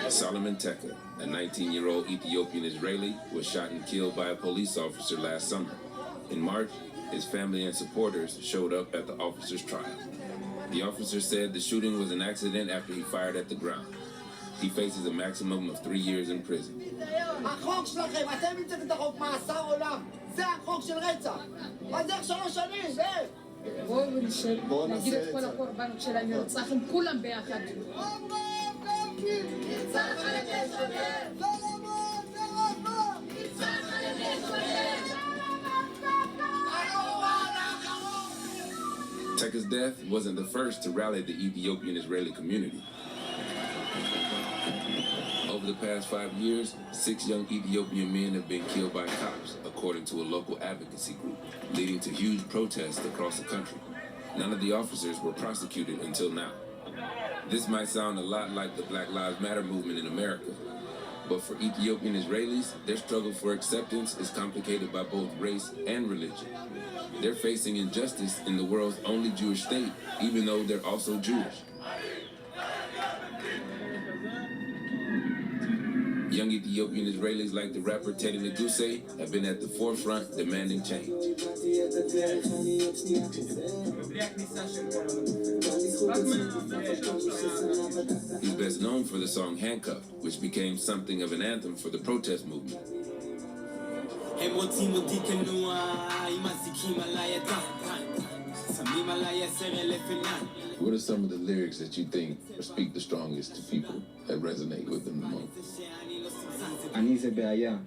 Solomon Teka, a 19-year-old Ethiopian Israeli, was shot and killed by a police officer last summer. In March, his family and supporters showed up at the officer's trial. The officer said the shooting was an accident after he fired at the ground. He faces a maximum of 3 years in prison. Teka's death wasn't the first to rally the Ethiopian Israeli community. Over the past 5 years, 6 young Ethiopian men have been killed by cops, according to a local advocacy group, leading to huge protests across the country. None of the officers were prosecuted until now. This might sound a lot like the Black Lives Matter movement in America, but for Ethiopian Israelis, their struggle for acceptance is complicated by both race and religion. They're facing injustice in the world's only Jewish state, even though they're also Jewish. Young Ethiopian Israelis like the rapper Teddy Neguse have been at the forefront demanding change. He's best known for the song Handcuffed, which became something of an anthem for the protest movement. What are some of the lyrics that you think speak the strongest to people that resonate with them the most? אני זה בעיה,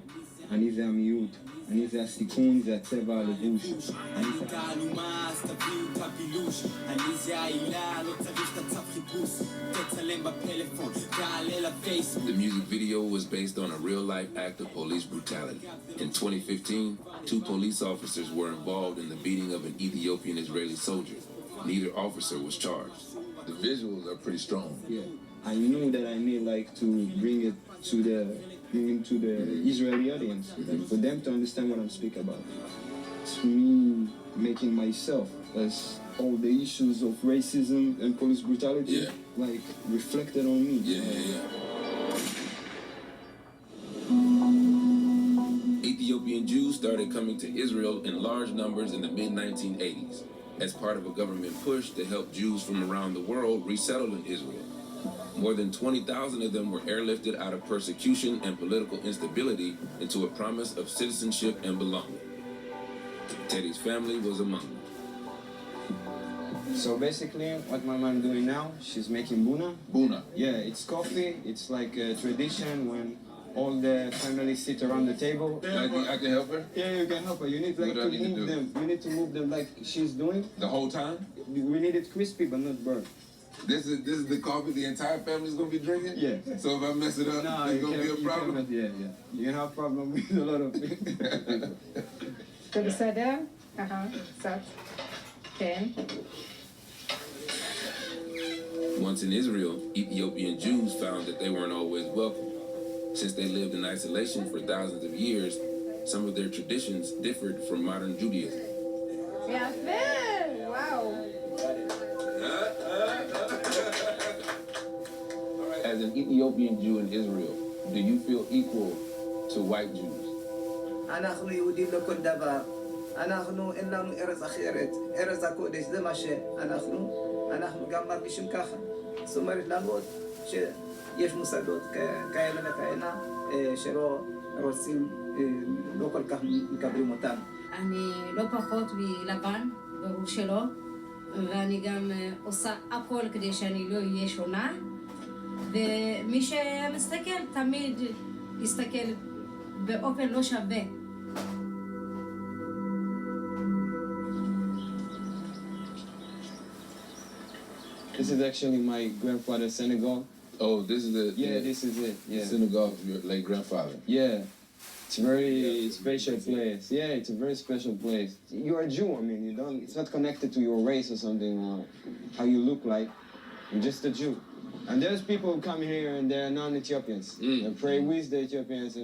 אני זה המיעוט, אני זה הסיכון, זה הצבע הלבוש. אני זה תעלומה, אז תביאו את הבילוש. אני זה העילה, לא צריך את הצו חיפוש. תצלם בפלאפון, תעלה לפייסבוק. The music video was based on a real-life act of police brutality. In 2015, 2 police officers were involved in the beating of an Ethiopian Israeli soldier. Neither officer was charged. The visuals are pretty strong. Yeah, I knew that I need to bring it to the Israeli audience, for them to understand what I'm speaking about. It's me making myself as all the issues of racism and police brutality reflected on me. Ethiopian Jews started coming to Israel in large numbers in the mid-1980s as part of a government push to help Jews from around the world resettle in Israel. More than 20,000 of them were airlifted out of persecution and political instability into a promise of citizenship and belonging. Teddy's family was among them. So basically, what my mom doing now, she's making buna. Buna? Yeah, it's coffee. It's like a tradition when all the family sit around the table. I can help her? Yeah, you can help her. You need to move them. You need to move them like she's doing. The whole time? We need it crispy but not burnt. This is the coffee the entire family's gonna be drinking? Yeah. So if I mess it up, there's gonna be a problem? Yeah. You can have problem with a lot of things. זה בסדר? קצת. כן. Once in Israel, Ethiopian Jews found that they weren't always welcome. Since they lived in isolation for thousands of years, some of their traditions differed from modern Judaism. Wow. As an Ethiopian Jew in Israel, do you feel equal to white Jews? אנחנו יהודים לכל דבר. אנחנו אין לנו ארץ אחרת. ארץ הקודש זה מה שאנחנו גם מרגישים ככה. זאת אומרת למרות שיש מוסדות כאלה וכאלה שלא רוצים, לא כל כך מקבלים אותם. אני לא פחות מלבן, ברור שלא, ואני גם עושה הכל כדי שאני לא אהיה שונה, ומי שמסתכל תמיד יסתכל באופן לא שווה. This is actually my grandfather's synagogue. Oh, this is the... Yeah, this is it. Yeah. Synagogue of your late grandfather. Yeah. It's a very special place. Yeah, it's a very special place. You're a Jew, I mean, it's not connected to your race or something, or how you look like. You're just a Jew. And there's people who come here and they're non-Ethiopians. They pray with the Ethiopians,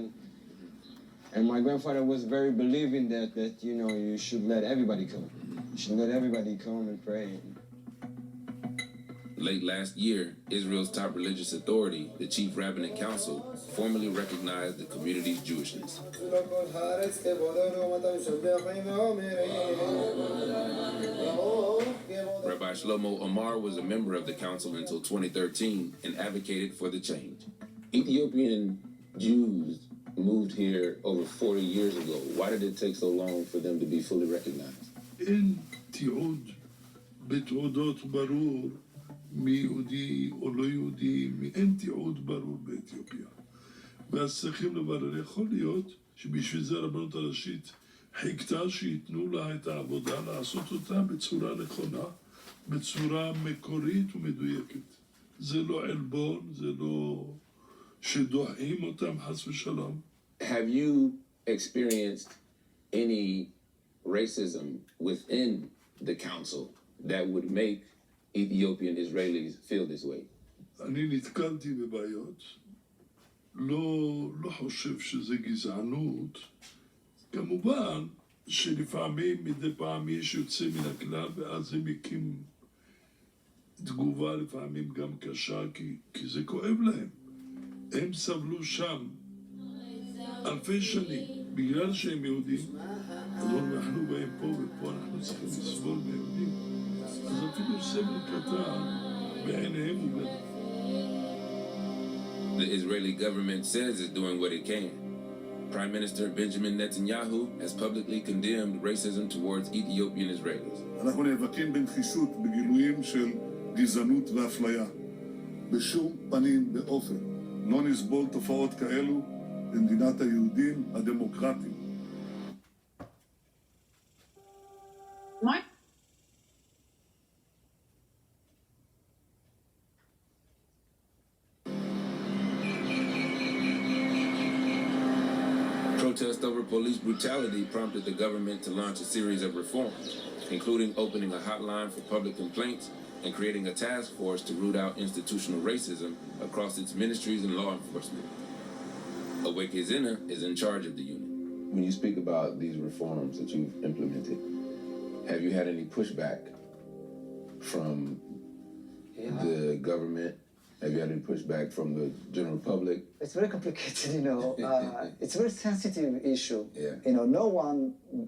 and my grandfather was very believing that you should let everybody come. You should let everybody come and pray. Late last year, Israel's top religious authority, the Chief Rabbinic Council, formally recognized the community's Jewishness. Rabbi Shlomo Omar was a member of the council until 2013 and advocated for the change. Ethiopian Jews moved here over 40 years ago. Why did it take so long for them to be fully recognized? אין תיעוד בתעודות ברור מי יהודי או לא יהודי, אין תיעוד ברור באתיופיה. ואז צריכים לברר, יכול להיות שבשביל זה הרבנות הראשית חיכתה שייתנו לה את העבודה, לעשות אותה בצורה נכונה, בצורה מקורית ומדויקת. זה לא עלבון, זה לא שדוחים אותם חס ושלום. Have you experienced any racism within the council that would make Ethiopian Israelis feel this way? אני נתקלתי בבעיות, לא חושב שזה גזענות. כמובן שלפעמים מדי פעם יש יוצא מן הכלל ואז הם מקים תגובה לפעמים גם קשה כי זה כואב להם. הם סבלו שם אלפי שנים בגלל שהם יהודים. אז אנחנו באים פה ופה אנחנו צריכים לסבול מיהודים. אז אפילו סבל קטן בעיניהם הוא גדול. The Israeli government says it's doing what it can. Prime Minister Benjamin Netanyahu has publicly condemned racism towards Ethiopian Israelis. אנחנו נאבקים בנחישות בגילויים של גזענות ואפליה. בשום פנים ואופן לא נסבול תופעות כאלו במדינת היהודים הדמוקרטיים. Protest over police brutality prompted the government to launch a series of reforms, including opening a hotline for public complaints and creating a task force to root out institutional racism across its ministries and law enforcement. Aweke Zena is in charge of the unit. When you speak about these reforms that you've implemented, have you had any pushback from the government? Have you had any pushback from the general public? It's very complicated, you know. It's a very sensitive issue. Yeah. You know, no one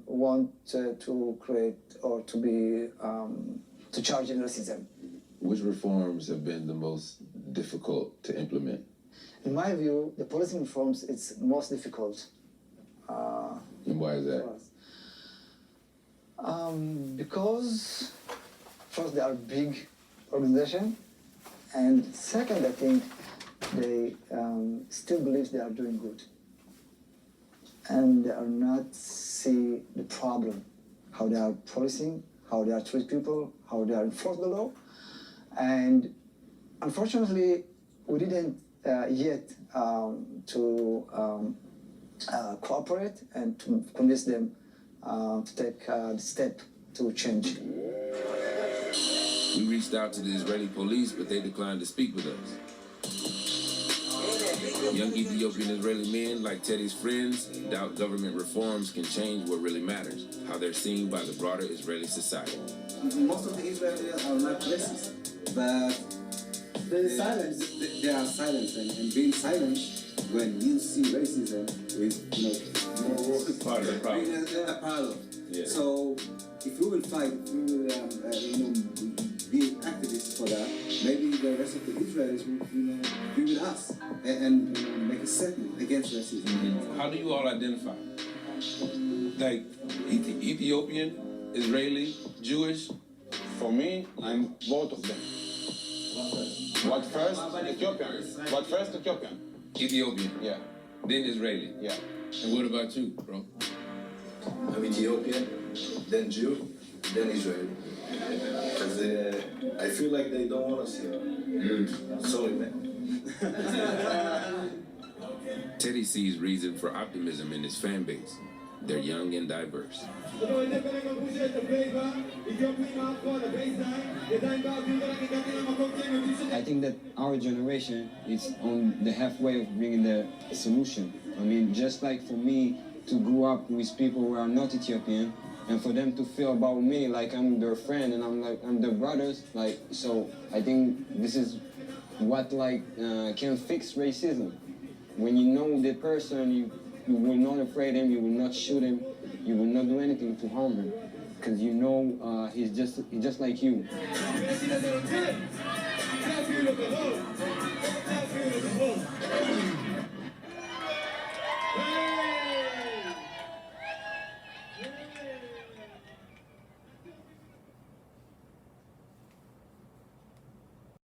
wants to create or to be to charge in racism. Which reforms have been the most difficult to implement? In my view, the policy reforms it's most difficult. And why is that? Because first they are big organization, and second I think they still believe they are doing good, and they are not see the problem, how they are policing, how they are treat people, how they are enforce the law, and unfortunately we didn't yet to cooperate and to convince them to take the step to change. We reached out to the Israeli police, but they declined to speak with us. Young Ethiopian Israeli men, like Teddy's friends, doubt government reforms can change what really matters, how they're seen by the broader Israeli society. Most of the Israelis are not racist, but they are silent, and being silent when you see racism is, Part of the problem. a problem. Yeah. So if we will fight, if we will, be activists for that, maybe the rest of the Israelis will, be with us and make a statement against racism. How do you all identify? Like Ethiopian, Israeli, Jewish? For me, I'm both of them. What first? Ethiopian. What first? Ethiopian. Ethiopian. Yeah. Then Israeli. Yeah. And what about you, bro? I'm Ethiopian, then Jew, then Israeli. Because I feel like they don't want us here. Sorry, man. Teddy sees reason for optimism in his fan base. They're young and diverse. I think that our generation is on the halfway of bringing the solution. I mean, just like for me to grow up with people who are not Ethiopian and for them to feel about me like I'm their friend and I'm their brothers. Like, so I think this is what can fix racism. When you know the person, you will not afraid him, you will not shoot him, you will not do anything to harm him, because you know he's just like you.